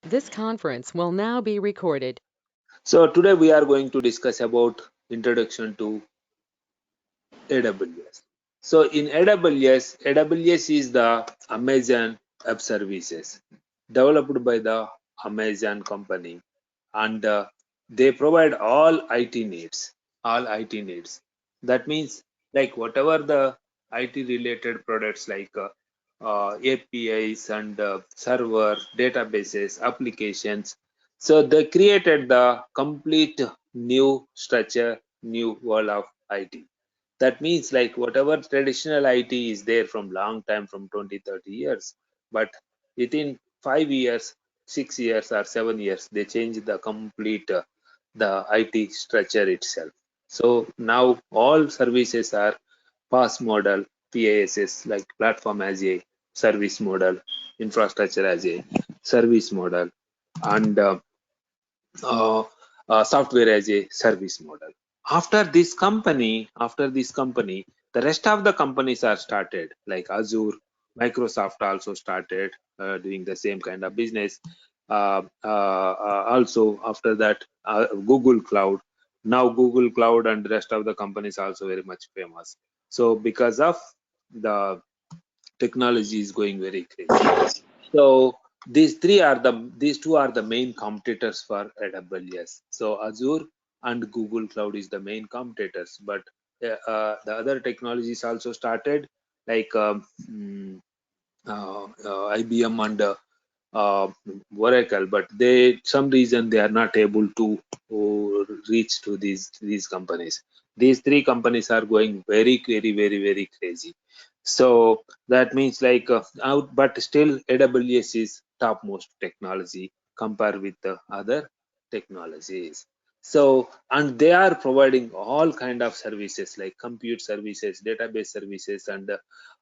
This conference will now be recorded. So today we are going to discuss about introduction to AWS. So in AWS is the Amazon Web Services developed by the Amazon company, and they provide all IT needs, all IT needs. That means like whatever the IT related products like APIs and server databases, applications. So they created the complete new structure, new world of IT. That means like whatever traditional IT is there from long time, from 20 30 years, but within 5 years, 6 years or 7 years, they change the complete the IT structure itself. So now all services are PaaS model, PaaS, like platform as a service model, infrastructure as a service model, and uh, software as a service model. After this company, the rest of the companies are started, like Azure, Microsoft also started doing the same kind of business. Also after that, Google Cloud. Now Google Cloud and the rest of the companies also very much famous. So because of the technology is going very crazy. So these two are the main competitors for AWS. So Azure and Google Cloud is the main competitors, but the other technologies also started, like IBM and uh, Oracle, but they some reason they are not able to reach to these companies. These three companies are going very crazy. So that means like out, but still AWS is topmost technology compared with the other technologies. So and they are providing all kind of services like compute services, database services, and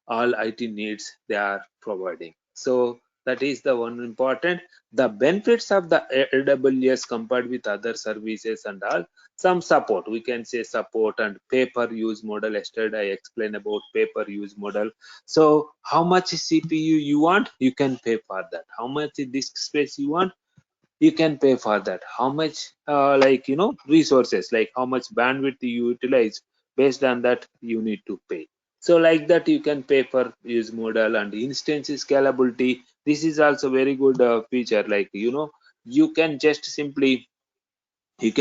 all IT needs they are providing. So that is the one important. The benefits of the AWS compared with other services and all, some support, we can say support and pay per use model. Yesterday I explained about pay per use model. So how much CPU you want, you can pay for that. How much disk space you want, you can pay for that. How much like resources, like how much bandwidth you utilize, based on that you need to pay. So like that you can pay per use model. And instance scalability, this is also very good feature. Like you can just simply drag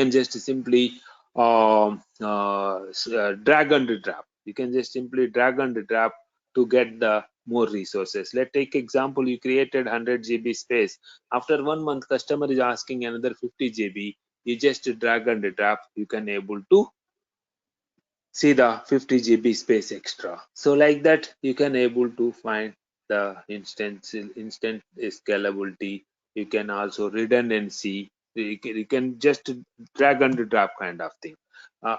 and drop. You can just simply drag and drop to get the more resources. Let's take example, you created 100 GB space. After 1 month, customer is asking another 50 GB. You just drag and drop, you can able to see the 50 GB space extra. So like that you can able to find the instant scalability. You can also redundancy. You can just drag and drop kind of thing.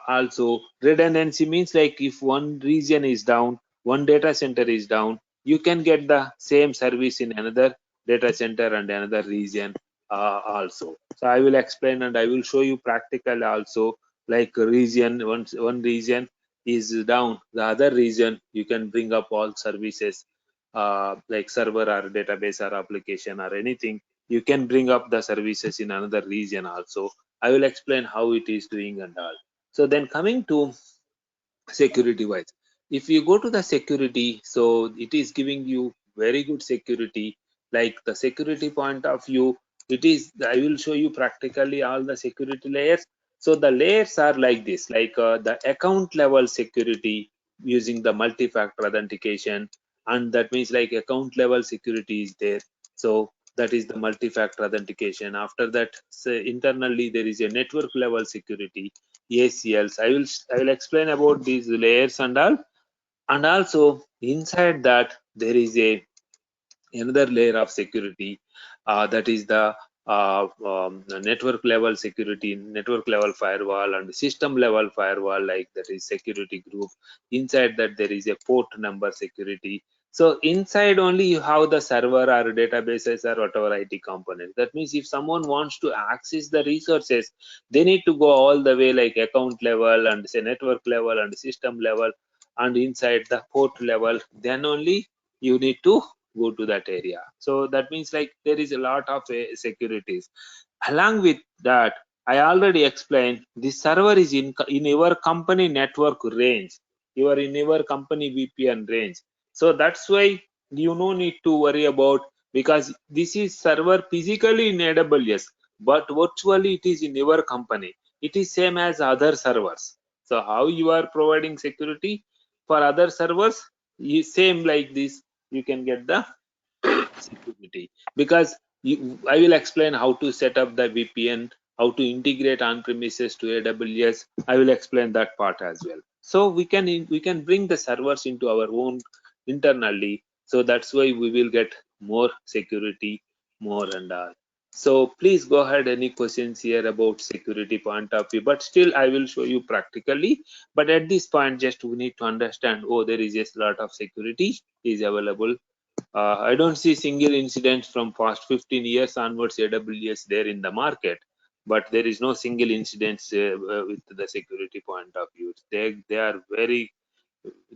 Also redundancy means like if one region is down, one data center is down, you can get the same service in another data center and another region also. So I will explain and I will show you practical also. Like region, once one region is down, the other region you can bring up all services, like server or database or application or anything. You can bring up the services in another region also. I will explain how it is doing and all. So then coming to security wise, if you go to the security, so it is giving you very good security. Like the security point of view, it is, I will show you practically all the security layers. So the layers are like this, like the account level security using the multi-factor authentication. And that means like account level security is there. So that is the multi-factor authentication. After that, say internally there is a network level security, ACLs. I will explain about these layers and all. And also inside that there is a another layer of security, that is the network level security, network level firewall, and system level firewall, like that is security group. Inside that there is a port number security. So inside only you have the server or databases or whatever IT component. That means if someone wants to access the resources, they need to go all the way like account level and say network level and system level and inside the port level. Then only you need to go to that area. So that means like there is a lot of securities. Along with that, I already explained the server is in your company network range. You are in your company VPN range. So that's why you no need to worry about, because this is server physically in AWS, but virtually it is in your company. It is same as other servers. So how you are providing security for other servers, same like this, you can get the security. Because I will explain how to set up the VPN, how to integrate on premises to AWS. I will explain that part as well. So we can bring the servers into our own internally. So that's why we will get more security, more and all. So please go ahead. Any questions here about security point of view? But still, I will show you practically. But at this point, just we need to understand. Oh, there is just a lot of security is available. I don't see single incident from past 15 years onwards AWS there in the market, but there is no single incidents with the security point of view. They are very,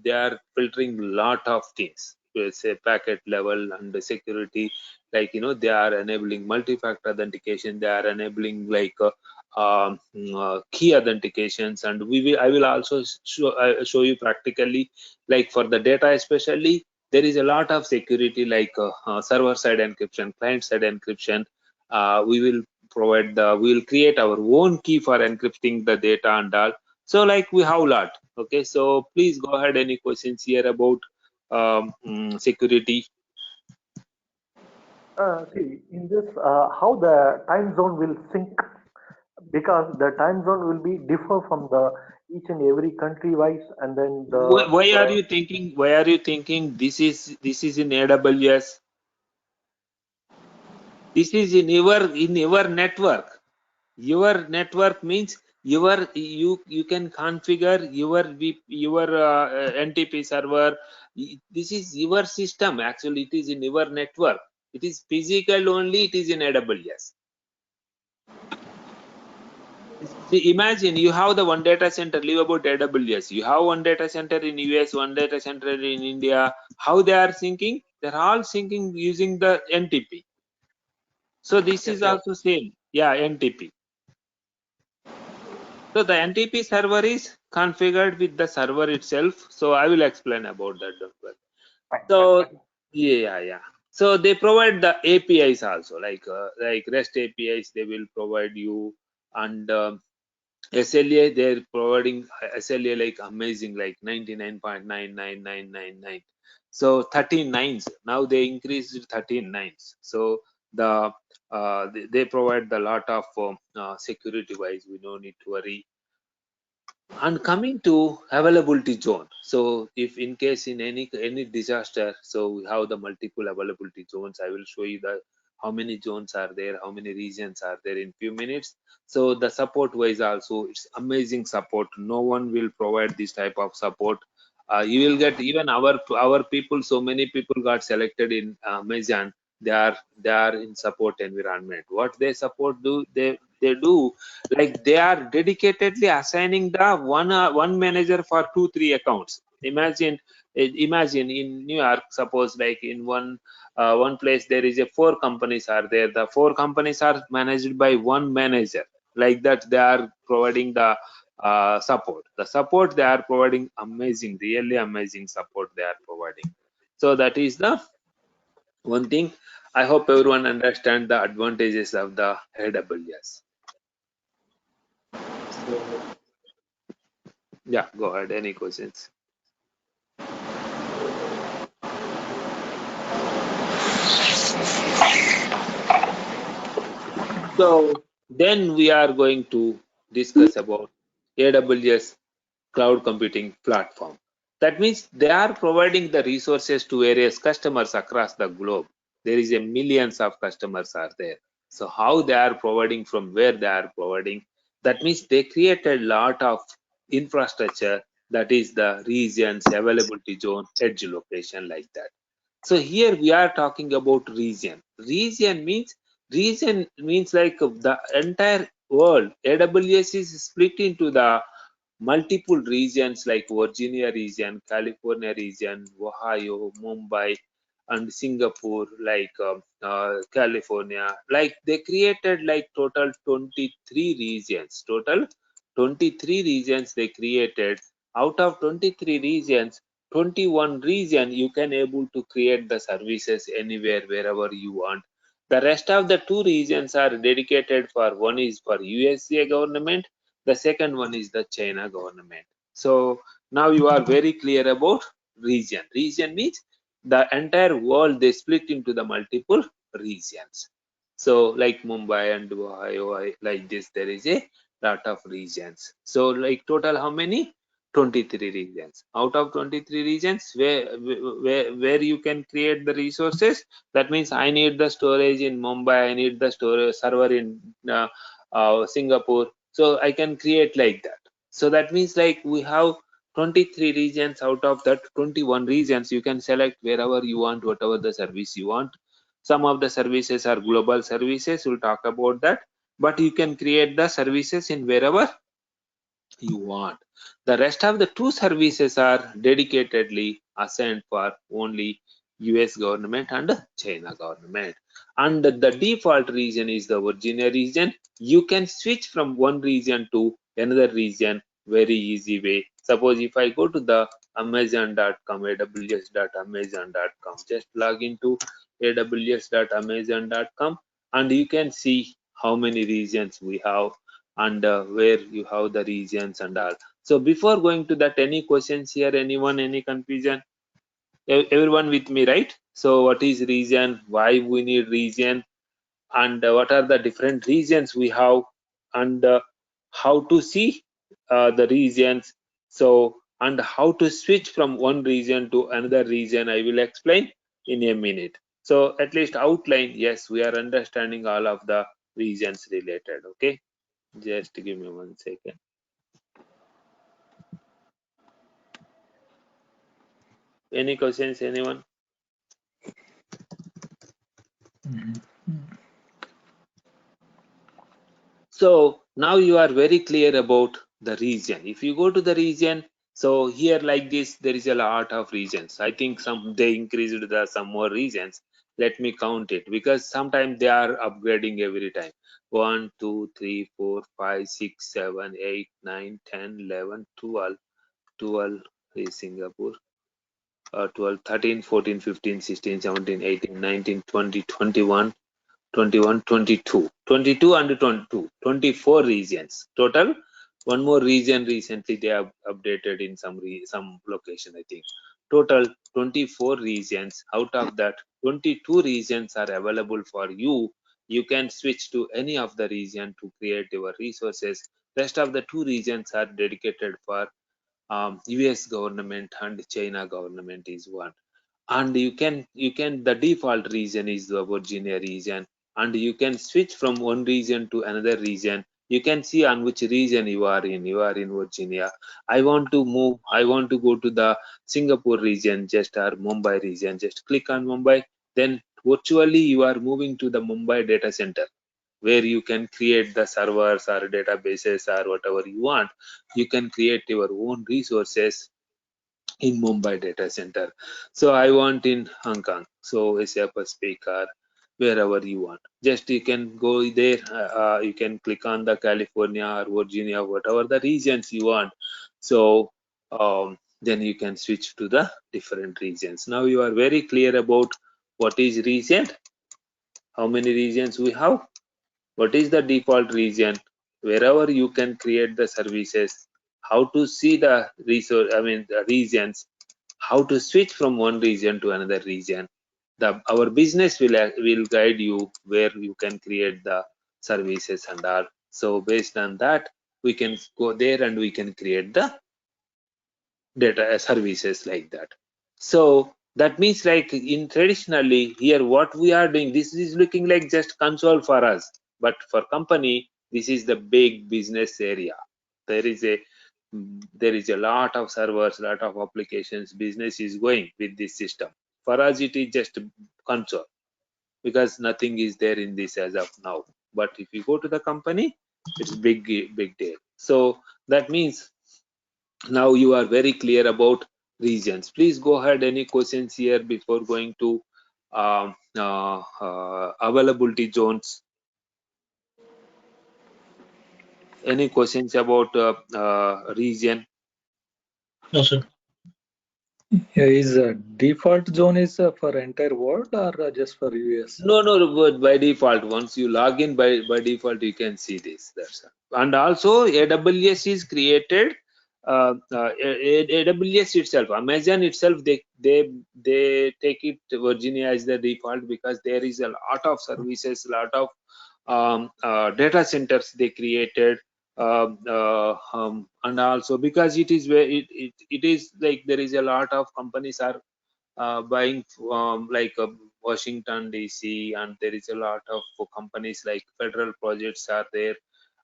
they are filtering lot of things, say packet level and the security, like they are enabling multi-factor authentication, they are enabling like key authentications, and I will also show you practically, like for the data especially, there is a lot of security, like server side encryption, client side encryption. We will create our own key for encrypting the data and all. So like we have a lot. Okay, so please go ahead. Any questions here about security? See, in this, how the time zone will sync, because the time zone will be differ from the each and every country wise, and then Why are you thinking? Why are you thinking this is in AWS? This is in your network. Your network means you can configure your NTP server. This is your system. Actually, it is in your network. It is physical only. It is in AWS. See, imagine you have the one data center. Leave about AWS. You have one data center in US, one data center in India. How they are syncing? They're all syncing using the NTP. So this yes, is yes. also same. Yeah, NTP. So the NTP server is configured with the server itself. So I will explain about that as well. Fine, fine, So fine. yeah. So they provide the APIs also, like REST APIs. They will provide you, and SLA, they're providing SLA like amazing, like 99.99999. So 13 nines. Now they increased to 13 nines. So they provide the lot of security wise. We don't need to worry. And coming to availability zone, so if in case in any disaster, so we have the multiple availability zones. I will show you the how many zones are there, how many regions are there in few minutes. So the support wise also, it's amazing support. No one will provide this type of support. You will get even our people. So many people got selected in Amazon. They are in support environment. What they support do, they do, like they are dedicatedly assigning the one manager for 2 3 accounts. Imagine in New York, suppose like in one place there is a 4 companies are there. The 4 companies are managed by one manager. Like that, they are providing the support they are providing, amazing, really amazing support they are providing. So that is the one thing. I hope everyone understand the advantages of the AWS. So yeah, go ahead. Any questions? So then we are going to discuss about AWS cloud computing platform. That means they are providing the resources to various customers across the globe. There is a millions of customers are there. So how they are providing, from where they are providing, that means they created a lot of infrastructure, that is the regions, availability zone, edge location, like that. So here we are talking about region. Region means like the entire world. AWS is split into the multiple regions like Virginia region, California region, Ohio, Mumbai. and Singapore, like California, like they created like total 23 regions. Total 23 regions they created. Out of 23 regions, 21 region you can able to create the services anywhere wherever you want. The rest of the two regions are dedicated for, one is for USA government, the second one is the China government. So now you are very clear about region. Region means the entire world they split into the multiple regions. So like Mumbai and Ohio, like this, there is a lot of regions. So like total how many? 23 regions. Out of 23 regions, where you can create the resources. That means I need the storage in Mumbai, I need the storage server in Singapore. So I can create like that. So that means like we have 23 regions. Out of that 21 regions, you can select wherever you want, whatever the service you want. Some of the services are global services, we'll talk about that, but you can create the services in wherever you want. The rest of the two services are dedicatedly assigned for only US government and China government. And the default region is the Virginia region. You can switch from one region to another region very easy way. Suppose if I go to the amazon.com, aws.amazon.com, just log into aws.amazon.com, and you can see how many regions we have, and where you have the regions and all. So before going to that, any questions here? Anyone? Any confusion? Everyone with me, right? So what is region? Why we need region? And what are the different regions we have? And how to see the regions? So and how to switch from one region to another region? I will explain in a minute. So at least outline. Yes, we are understanding all of the regions related. Okay. Just give me 1 second. Any questions, anyone? So now you are very clear about the region. If you go to the region, so here like this, there is a lot of regions. I think some they increased some more regions. Let me count it, because sometimes they are upgrading every time. 1, 2, 3, 4, 5, 6, 7, 8, 9, 10, 11, 12. 12 is Singapore. 12, 13, 14, 15, 16, 17, 18, 19, 20, 21. 21, 22, 22 and 22, 24 regions total. One more region recently they have updated in some location, I think. Total 24 regions. Out of that, 22 regions are available for you. You can switch to any of the region to create your resources. Rest of the two regions are dedicated for US government and China government is one. And you can the default region is the Virginia region, and you can switch from one region to another region. You can see on which region you are in. You are in Virginia. I want to move, I want to go to the Singapore region, just or Mumbai region, just click on Mumbai. Then virtually you are moving to the Mumbai data center, where you can create the servers or databases or whatever you want. You can create your own resources in Mumbai data center. So I want in Hong Kong. So SAP speaker, wherever you want. Just you can go there. You can click on the California or Virginia, whatever the regions you want. So then you can switch to the different regions. Now you are very clear about what is region, how many regions we have, what is the default region, wherever you can create the services, how to see the resource, I mean the regions, how to switch from one region to another region. Our business will guide you where you can create the services and all. So based on that, we can go there and we can create the data services like that. So that means like in traditionally here what we are doing, this is looking like just console for us, but for company this is the big business area. There is a there is a lot of servers, lot of applications, business is going with this system. For us it is just console, because nothing is there in this as of now. But if you go to the company, it's big deal. So that means now you are very clear about regions. Please go ahead. Any questions here before going to availability zones. Any questions about region? No, sir. Is default zone is for entire world or just for US? No, but by default, once you log in by default, you can see this. That's all. And also AWS is created. AWS itself, Amazon itself, they take it Virginia as the default because there is a lot of services, lot of data centers they created, and also because it is where it is like there is a lot of companies are buying like Washington DC, and there is a lot of companies like federal projects are there,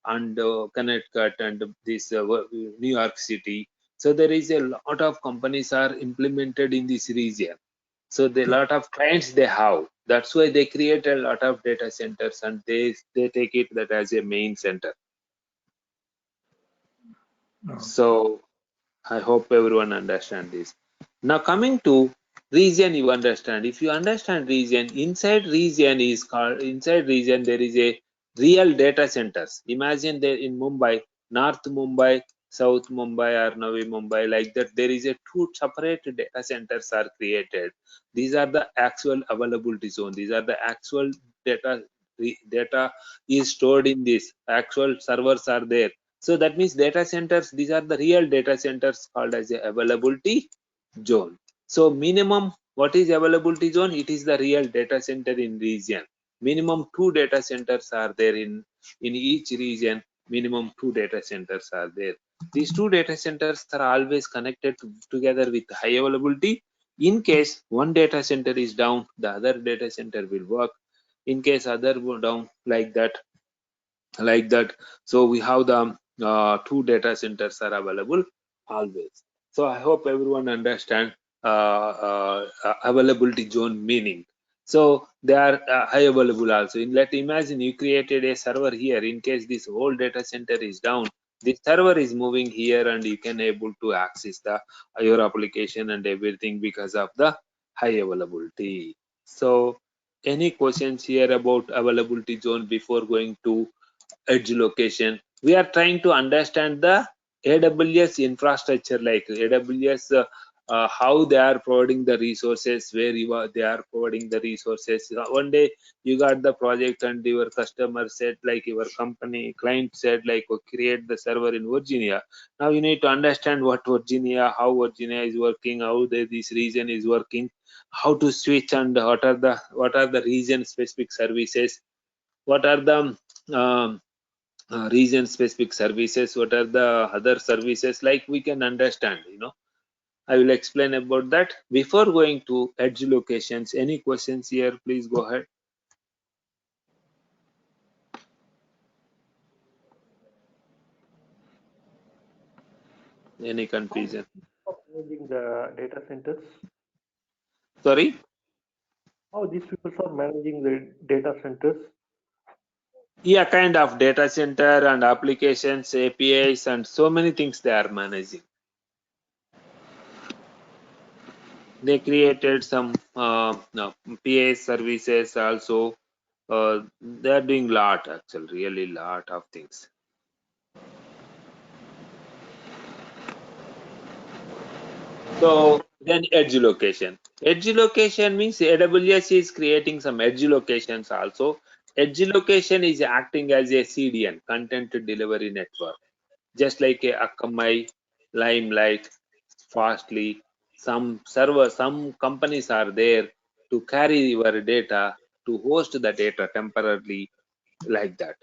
and Connecticut and this New York City. So there is a lot of companies are implemented in this region. So the lot of clients they have. That's why they create a lot of data centers, and they take it that as a main center. No. So I hope everyone understand this. Now coming to region, you understand. If you understand region, inside region there is a real data centers. Imagine there in Mumbai, North Mumbai, South Mumbai or Navi Mumbai, like that. There is a two separate data centers are created. These are the actual availability zone. These are the actual data data is stored in this. Actual servers are there. So that means data centers, these are the real data centers called as a availability zone. So minimum, what is availability zone? It is the real data center in region. Minimum 2 data centers are there in each region. Minimum 2 data centers are there. These 2 data centers are always connected together with high availability. In case one data center is down, the other data center will work. In case other go down, like that. So we have the 2 data centers are available always. So I hope everyone understand availability zone meaning. So they are high available also. Let imagine you created a server here. In case this whole data center is down, this server is moving here, and you can able to access the your application and everything because of the high availability. So any questions here about availability zone before going to edge location? We are trying to understand the AWS infrastructure, like AWS, how they are providing the resources, where they are providing the resources. One day you got the project and your customer said, like your company client said, like, oh, create the server in Virginia. Now you need to understand what Virginia, how Virginia is working, how this region is working, how to switch, and what are the region specific services, what are the region specific services, what are the other services, like we can understand. I will explain about that before going to edge locations. Any questions here? Please go ahead. Any confusion? Managing the data centers. Sorry. How these people are managing the data centers? Yeah, kind of data center and applications, APIs, and so many things they are managing. They created some no, PA services also. They are doing lot, actually, really lot of things. So then edge location. Edge location means AWS is creating some edge locations also. Edge location is acting as a CDN, content delivery network, just like a Akamai, Limelight, Fastly. Some companies are there to carry your data, to host the data temporarily, like that.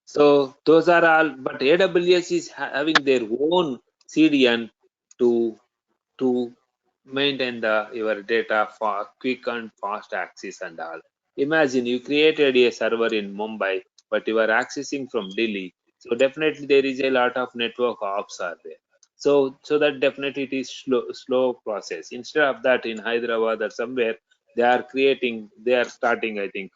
So those are all, but AWS is having their own CDN to to maintain your data for quick and fast access and all. Imagine you created a server in Mumbai, but you are accessing from Delhi. So definitely there is a lot of network ops are there. So that definitely it is slow process. Instead of that, in Hyderabad or somewhere, they are starting, I think,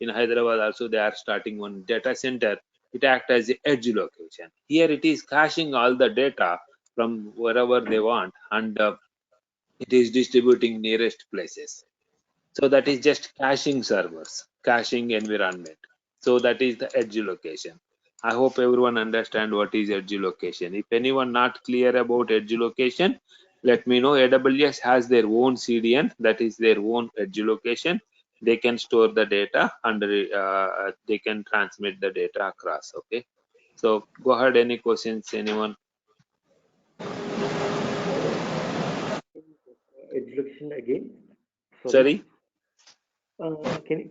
in Hyderabad also they are starting one data center. It acts as a edge location. Here it is caching all the data from wherever they want, and it is distributing nearest places. So that is just caching servers, caching environment. So that is the edge location. I hope everyone understand what is edge location. If anyone not clear about edge location, let me know. AWS has their own CDN, that is their own edge location. They can store the data and they can transmit the data across. Okay. So go ahead. Any questions, anyone? Education again. Sorry. Sorry. Can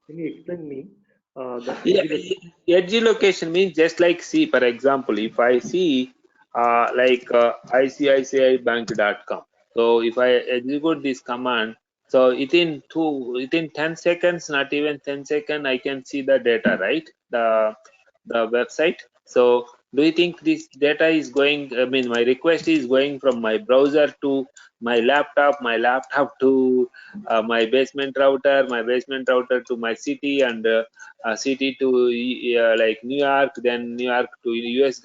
you explain me the Yeah, education? edge location means just like, see, for example, if I see ICICIbank.com. So if I execute this command, so within 10 seconds, not even 10 seconds, I can see the data, right? The website. So do you think this data is going, I mean, my request is going from my browser to my laptop to my basement router to my city, and city to like New York, then New York to US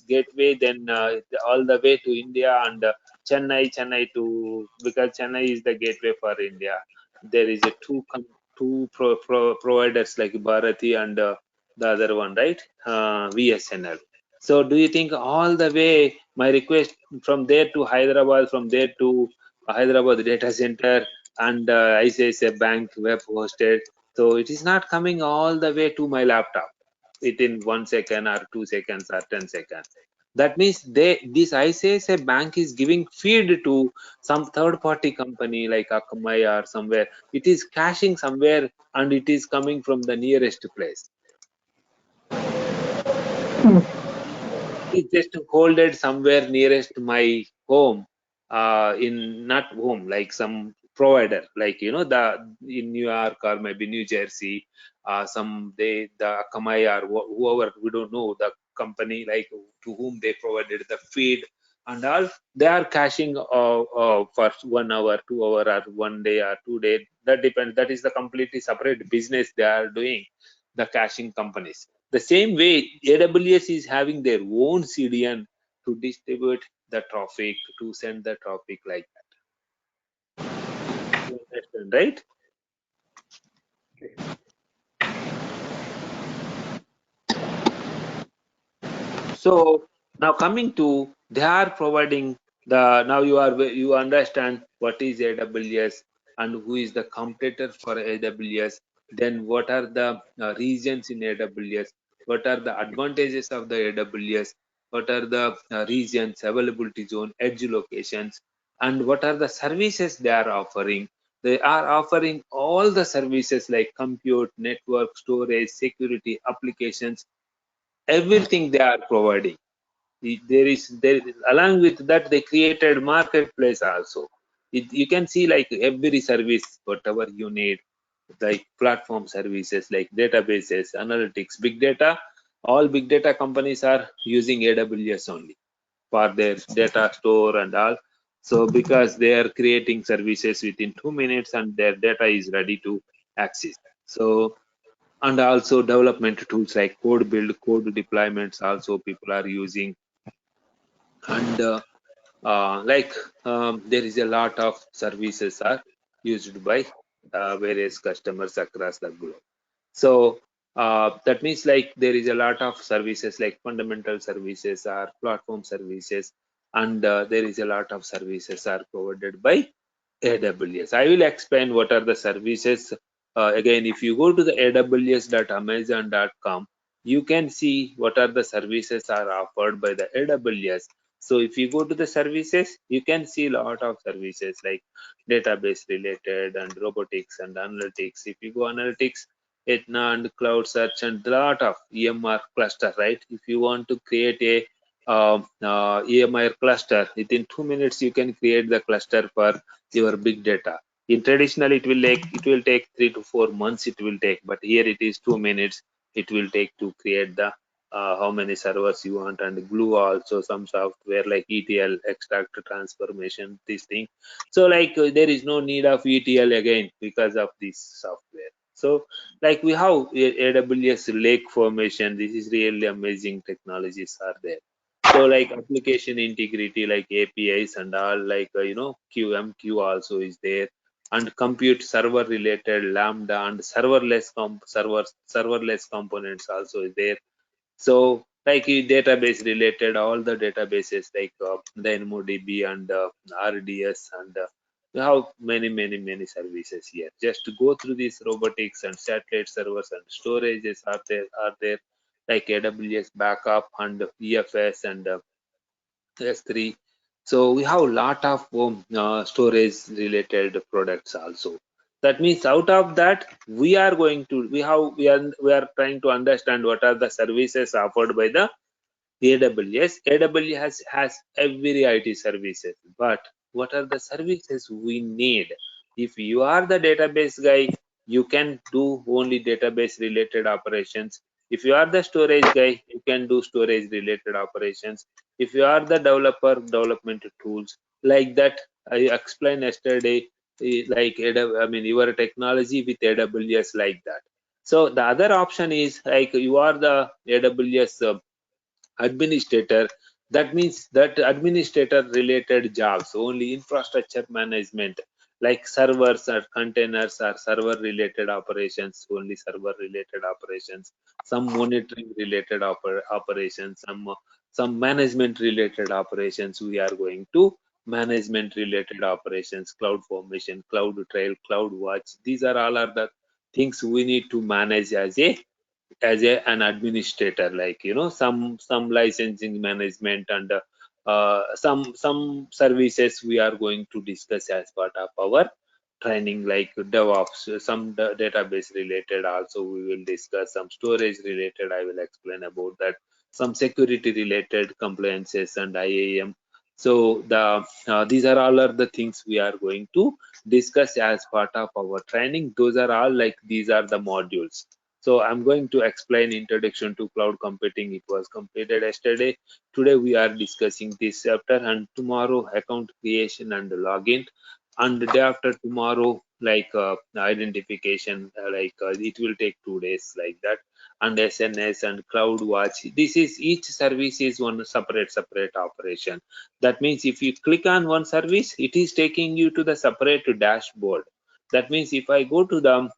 gateway, then all the way to India, and Chennai to, because Chennai is the gateway for India. There is a two providers like Bharati and the other one, right? VSNL. So do you think all the way my request from there to Hyderabad, from there to Hyderabad data center, and ICICI Bank web hosted, so it is not coming all the way to my laptop within 1 second or 2 seconds or 10 seconds. That means this ICICI Bank is giving feed to some third party company like Akamai or somewhere. It is caching somewhere and it is coming from the nearest place. It's just holded somewhere nearest my home, in not home, like some provider, like the in New York or maybe New Jersey, some the Akamai or whoever, we don't know the company, like to whom they provided the feed and all. They are caching for 1 hour, 2 hour, or 1 day or 2 day. That depends. That is the completely separate business they are doing. The caching companies. The same way, AWS is having their own CDN to distribute the traffic, to send the traffic like that. You understand, right? So now coming to, they are providing the, now you understand what is AWS and who is the competitor for AWS. Then what are the regions in AWS? What are the advantages of the AWS? What are the regions, availability zone, edge locations, and what are the services they are offering? They are offering all the services like compute, network, storage, security, applications, everything they are providing. There, along with that, they created marketplace also. You can see like every service, whatever you need, like platform services like databases, analytics, big data. All big data companies are using AWS only for their data store and all. So because they are creating services within 2 minutes and their data is ready to access. So, and also development tools like code build, code deployments also people are using. And there is a lot of services are used by various customers across the globe. So that means like there is a lot of services like fundamental services or platform services, and there is a lot of services are provided by AWS. I will explain what are the services. Again, if you go to the aws.amazon.com, you can see what are the services are offered by the AWS. So if you go to the services, you can see a lot of services like database related and robotics and analytics. If you go analytics, Etna and cloud search and a lot of EMR cluster, right? If you want to create a EMR cluster, within 2 minutes you can create the cluster for your big data. In traditional, it will take 3 to 4 months. It will take, but here it is 2 minutes. It will take to create the how many servers you want, and glue also some software like ETL, extract transformation, this thing. So like there is no need of ETL again because of this software. So like we have AWS lake formation. This is really amazing technologies are there. So like application integrity, like APIs and all, like QMQ also is there. and compute server related Lambda and serverless components also is there. So like database related, all the databases like DynamoDB and RDS and we have many services here. Just to go through these robotics and satellite servers and storages are there like AWS backup and EFS and S3. So we have a lot of storage related products also. That means out of that we are going to we are trying to understand what are the services offered by the AWS. AWS has every IT services, but what are the services we need? If you are the database guy, you can do only database related operations. If you are the storage guy, you can do storage related operations. If you are the developer, development tools like that, I explained yesterday, like I mean your technology with AWS like that. So the other option is like you are the AWS administrator. That means that administrator related jobs, only infrastructure management like servers or containers or server related operations, only server related operations, some monitoring related operations, some management related operations. We are going to management related operations, cloud formation, cloud trail, cloud watch. These are all are the things we need to manage an administrator, like some licensing management and some services we are going to discuss as part of our training, like DevOps, some database related also we will discuss, some storage related I will explain about that, some security related compliances and IAM. So these are all are the things we are going to discuss as part of our training. Those are all like these are the modules. So I'm going to explain introduction to cloud computing. It was completed yesterday. Today we are discussing this chapter, and tomorrow account creation and login, and the day after tomorrow like identification, it will take 2 days like that, and SNS and cloud watch. This is each service is one separate operation. That means if you click on one service, it is taking you to the separate dashboard. That means if I go to the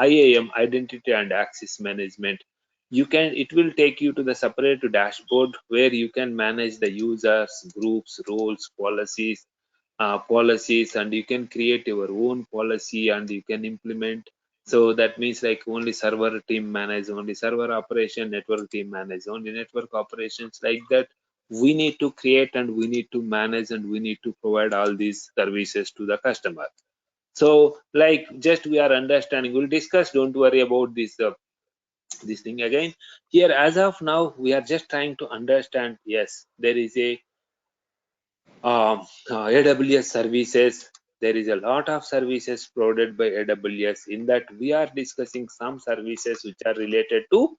IAM, identity and access management, it will take you to the separate dashboard where you can manage the users, groups, roles, policies, and you can create your own policy and you can implement. So that means like only server team manage only server operation, network team manage only network operations, like that. We need to create and we need to manage and we need to provide all these services to the customer. So like just we are understanding, we'll discuss, don't worry about this thing again. Here as of now we are just trying to understand. Yes, there is a AWS services. There is a lot of services provided by AWS. In that we are discussing some services which are related to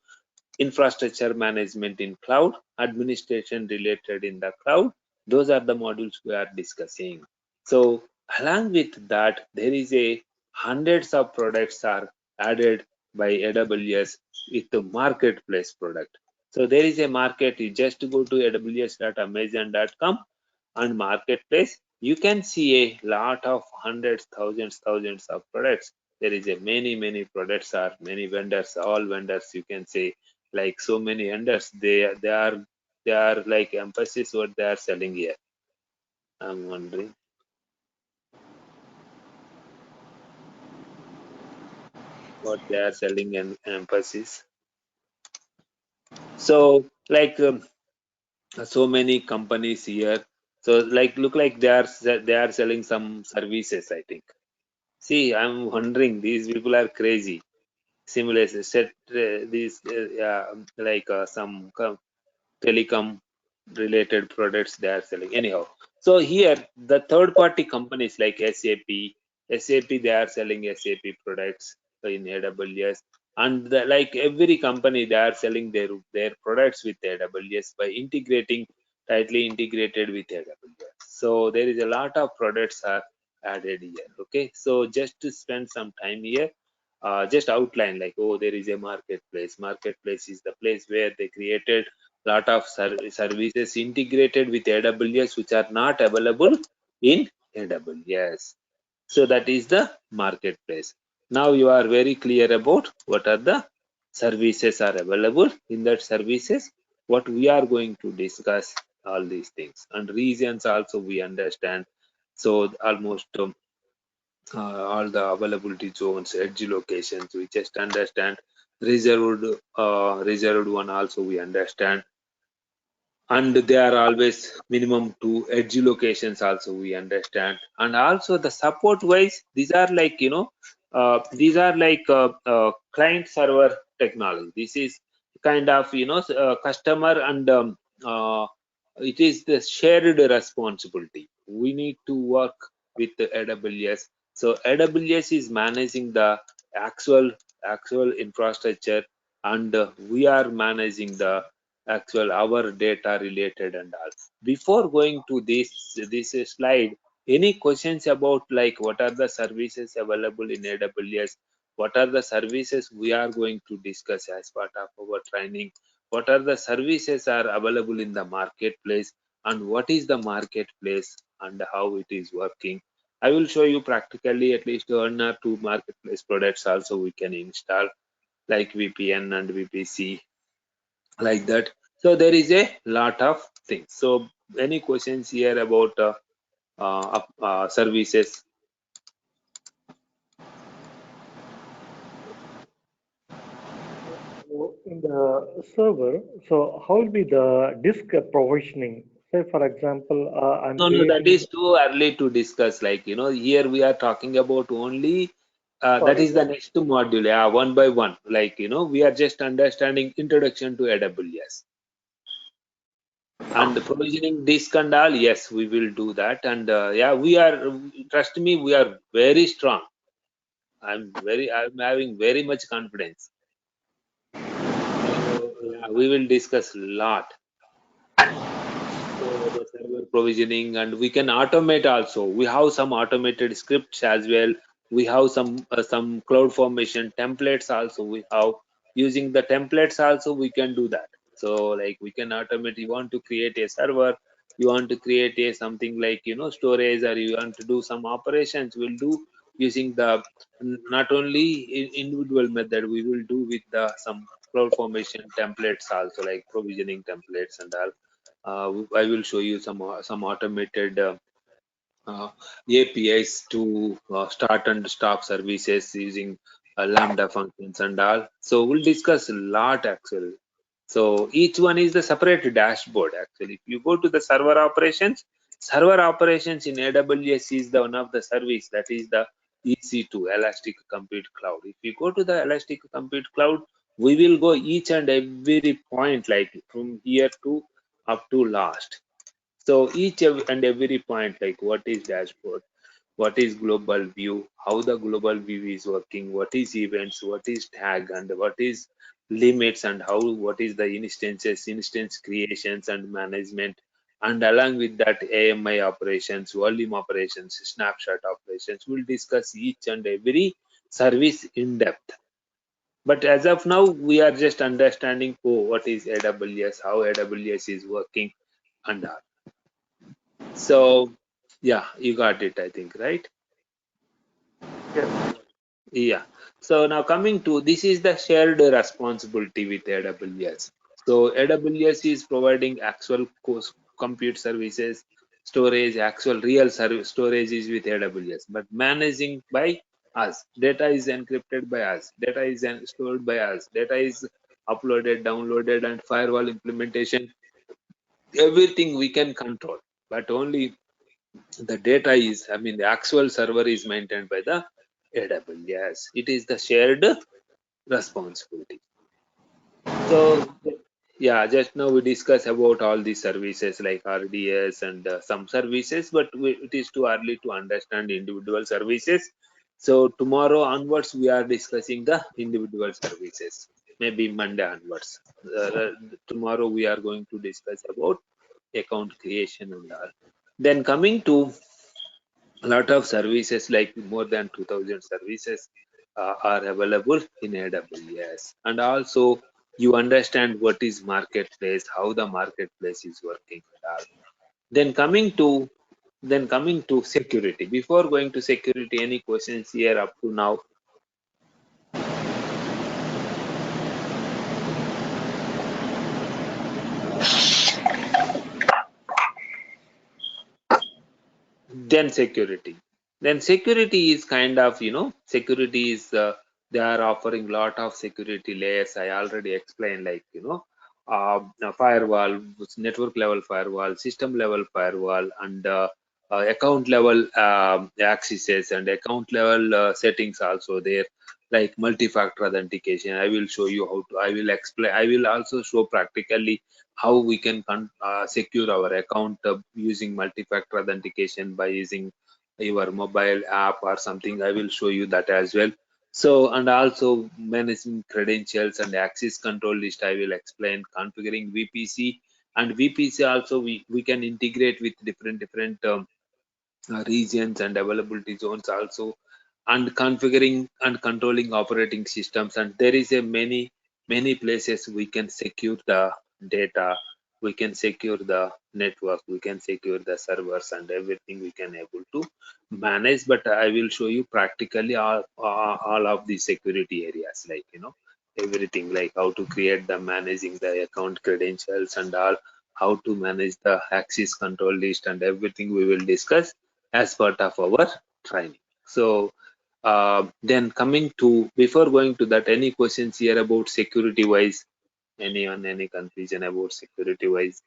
infrastructure management in cloud, administration related in the cloud. Those are the modules we are discussing. So along with that, there is a hundreds of products are added by AWS with the marketplace product. So there is a market. You just go to aws.amazon.com and marketplace. You can see a lot of hundreds, thousands of products. There is a many products are many vendors, all vendors you can say, like so many vendors. They are like emphasis what they are selling here. I'm wondering what they are selling and emphasis. So like so many companies here. So like look like they are selling some services, I think. See, I'm wondering, these people are crazy. Simulation set these yeah, like some telecom related products they are selling anyhow. So here the third party companies like SAP, they are selling SAP products in AWS, and like every company they are selling their products with AWS by integrating, tightly integrated with AWS. So there is a lot of products are added here. Okay, so just to spend some time here, just outline like, oh, there is a marketplace is the place where they created lot of services integrated with AWS which are not available in AWS. So that is the marketplace. Now you are very clear about what are the services are available in that services, what we are going to discuss all these things, and regions also we understand. So almost all the availability zones, edge locations, we just understand. Reserved one also we understand, and they are always minimum two edge locations also we understand. And also the support wise, these are like these are like client server technology. This is kind of customer and it is the shared responsibility. We need to work with the AWS. So AWS is managing the actual infrastructure, and we are managing the actual our data related and all. Before going to this slide, any questions about like what are the services available in AWS, what are the services we are going to discuss as part of our training, what are the services are available in the marketplace, and what is the marketplace and how it is working. I will show you practically at least one or two marketplace products also we can install, like VPN and VPC, like that. So there is a lot of things. So any questions here about services? So in the server, so how will be the disk provisioning? Say, for example, I'm No, no, that creating, is too early to discuss. Like, here we are talking about only that sorry, is the next module, yeah, one by one. Like, we are just understanding introduction to AWS and provisioning disk and all. Yes, we will do that. And yeah, trust me, we are very strong. I'm having very much confidence. So yeah, we will discuss a lot. So the server provisioning, and we can automate also. We have some automated scripts as well. We have some cloud formation templates also. We have using the templates also we can do that. So like we can automate. You want to create a server, you want to create a something like storage, or you want to do some operations. We'll do using the not only individual method. We will do with the some cloud formation templates also, like provisioning templates and all. I will show you some automated APIs to start and stop services using Lambda functions and all. So we'll discuss a lot actually. So each one is the separate dashboard actually. If you go to the server operations in AWS is the one of the service that is the EC2, Elastic Compute Cloud. If you go to the Elastic Compute Cloud, we will go each and every point, like from here to up to last. So and every point, like what is dashboard, what is global view, how the global view is working, what is events, what is tag, and what is limits, and what is the instance creations and management, and along with that AMI operations, volume operations, snapshot operations. We'll discuss each and every service in depth. But as of now, we are just understanding what is AWS, how AWS is working, and all. So, yeah, you got it, I think, right? yes, Yeah. So now coming to this is the shared responsibility with AWS. So AWS is providing actual compute services, storage, actual real service storage is with AWS, but managing by us. Data is encrypted by us. Data is stored by us. Data is uploaded, downloaded, and firewall implementation. Everything we can control, but only the data is, I mean, the actual server is maintained by the AWS. It is the shared responsibility. So, yeah, just now we discussed about all these services like RDS and some services, but it is too early to understand individual services. So, tomorrow onwards, we are discussing the individual services, maybe Monday onwards. Tomorrow, we are going to discuss about account creation and all. Then coming to a lot of services, like more than 2000 services are available in AWS. And also you understand what is marketplace, how the marketplace is working and all. Then coming to then coming to security. Before going to security, any questions here up to now? Then security. Then security is kind of, security is, they are offering lot of security layers. I already explained, like, a firewall, network level firewall, system level firewall, and account level accesses and account level settings also there, like multi-factor authentication. I will show you how to, I will explain, I will also show practically how we can secure our account using multi-factor authentication by using your mobile app or something. I will show you that as well. So, and also managing credentials and access control list, I will explain configuring VPC. And VPC also we can integrate with different regions and availability zones also, and configuring and controlling operating systems. And there is a many places we can secure the data, we can secure the network, we can secure the servers, and everything we can able to manage. But I will show you practically all of the security areas, like, everything, like how to create the managing the account credentials and all, how to manage the access control list, and everything we will discuss as part of our training. So then coming to, before going to that, any questions here about security wise? Anyone, any confusion about security wise?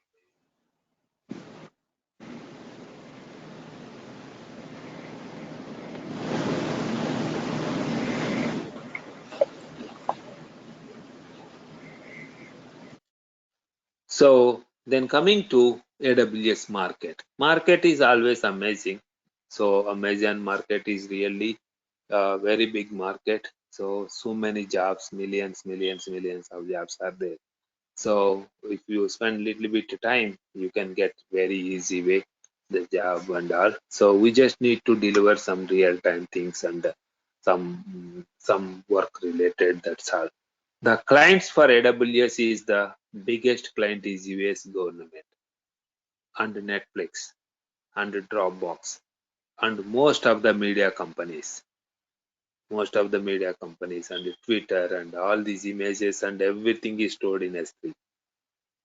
So then coming to AWS market. Market is always amazing. So Amazon market is really a very big market. So many jobs, millions of jobs are there. So if you spend little bit of time, you can get very easy way the job and all. So we just need to deliver some real time things and some work related. That's all. The clients for AWS is the biggest client is US government and Netflix and Dropbox and most of the media companies and Twitter and all these images and everything is stored in S3.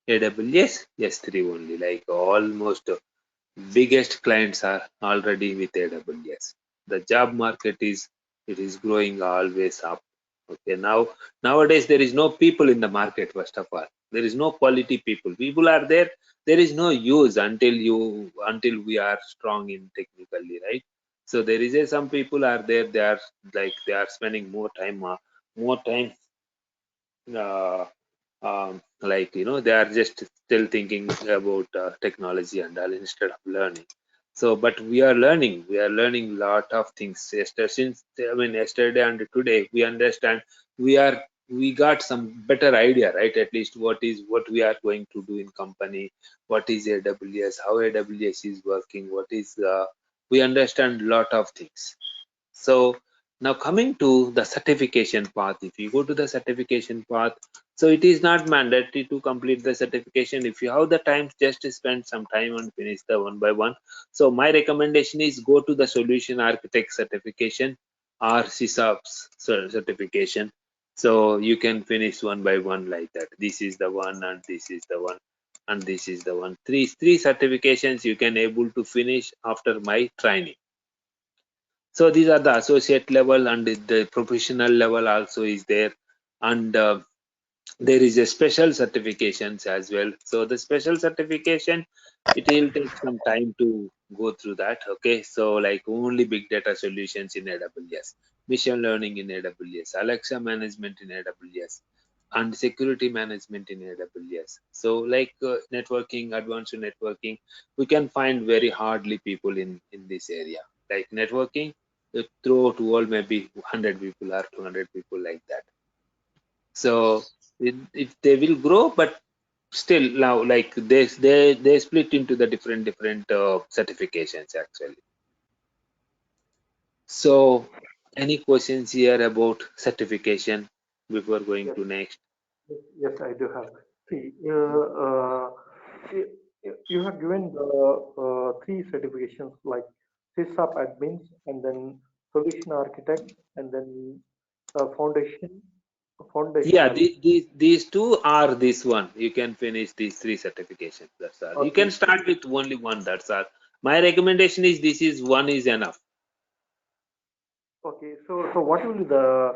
AWS S3 only, like almost biggest clients are already with AWS. The job market is, it is growing always up. Okay, nowadays there is no people in the market. First of all, there is no quality people. People are there. There is no use until we are strong in technically, right? So there is some people are there. They are like they are spending more time uh, like, they are just still thinking about technology and all instead of learning. So but we are learning lot of things since, I mean, yesterday and today we understand, we got some better idea, right? At least what we are going to do in company, what is AWS, how AWS is working, what is we understand lot of things. So now coming to the certification path, if you go to the certification path, so it is not mandatory to complete the certification. If you have the time, just spend some time and finish the one by one. So my recommendation is go to the solution architect certification or sysops certification. So you can finish one by one like that. This is the one and this is the one and this is the one. Three certifications you can able to finish after my training. So these are the associate level, and the professional level also is there, and there is a special certifications as well. So the special certification, it will take some time to go through that. Okay, so like only big data solutions in AWS, machine learning in AWS, Alexa management in AWS, and security management in AWS. So like networking, advanced networking, we can find very hardly people in this area. Like networking, throughout world maybe 100 people or 200 people like that. So if they will grow, but still now like they split into the different certifications actually. So any questions here about certification before going Yes, to next? yes, I do have. See, You have given the three certifications like SysApp admins and then solution architect and then Yeah, foundational. these two are this one. You can finish these three certifications. That's all. You can Okay. start with only one. That's all. My recommendation is this is one is enough. Okay. So what will be the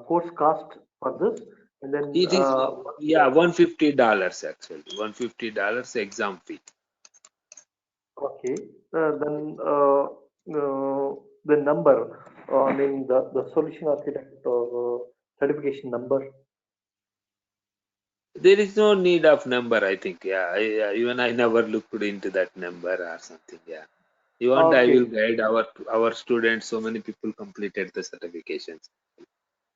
course cost for this? And then It is what is yeah, $150 actually. $150 exam fee. okay. The number, I mean the solution architect certification number. There is no need of number, I think. Yeah, even I never looked into that number or something. Yeah. You want, I will Okay. guide our students. So many people completed the certifications.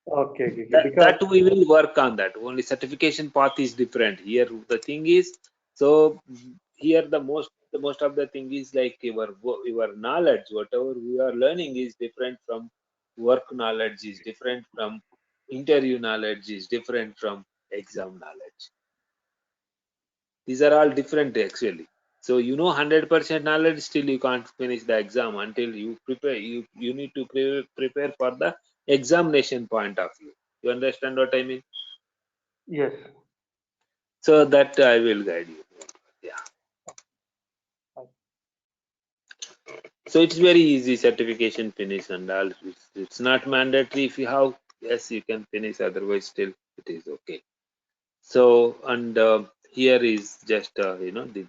Okay. Okay. Okay. That Because we will work on that. Only certification path is different. Here the thing is, so here the most of the thing is like your knowledge, whatever we are learning is different from work knowledge is different from interview knowledge is different from exam knowledge. These are all different actually. So 100% knowledge, still you can't finish the exam until you prepare. You need to prepare for the examination point of view. You understand what I mean? yes. So that I will guide you. Yeah. So it's very easy certification finish and all. It's not mandatory. If you have, yes, you can finish. Otherwise, still it is okay. So, and here is just the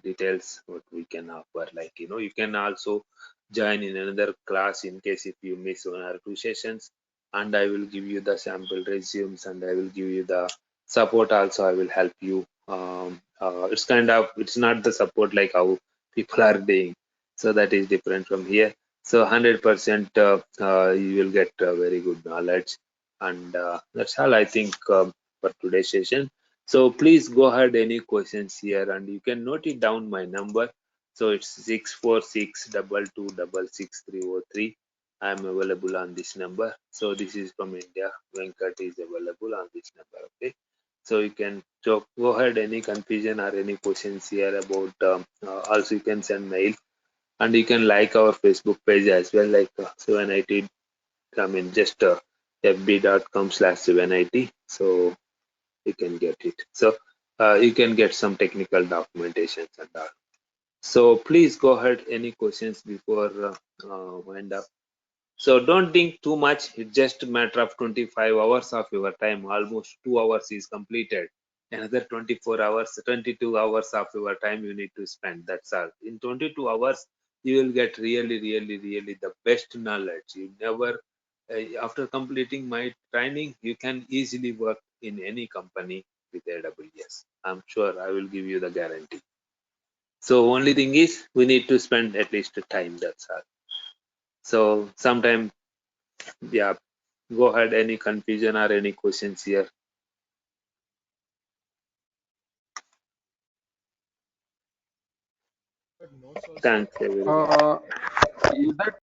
details what we can offer. Like you can also join in another class in case if you miss one or two sessions, and I will give you the sample resumes and I will give you the support also. I will help you. It's not the support like how people are doing. So that is different from here. So 100% you will get very good knowledge, and that's all I think for today's session. So please go ahead any questions here and you can note it down my number. So it's 64622666303. I am available on this number. So this is from India. Venkat is available on this number. Okay. So you can go ahead any confusion or any questions here about also you can send mail and you can like our Facebook page as well like 7IT. I mean just fb.com/7IT. So you can get it. So you can get some technical documentations and all. So please go ahead. Any questions before wind up? So don't think too much. It's just a matter of 25 hours of your time. Almost 2 hours is completed. Another 24 hours, 22 hours of your time you need to spend. That's all. In 22 hours, you will get really, really, really the best knowledge. You never, after completing my training, you can easily work in any company with AWS. I'm sure I will give you the guarantee. So only thing is we need to spend at least the time. That's all. So sometime, yeah, go ahead. Any confusion or any questions here? Thanks, everyone. Uh, is that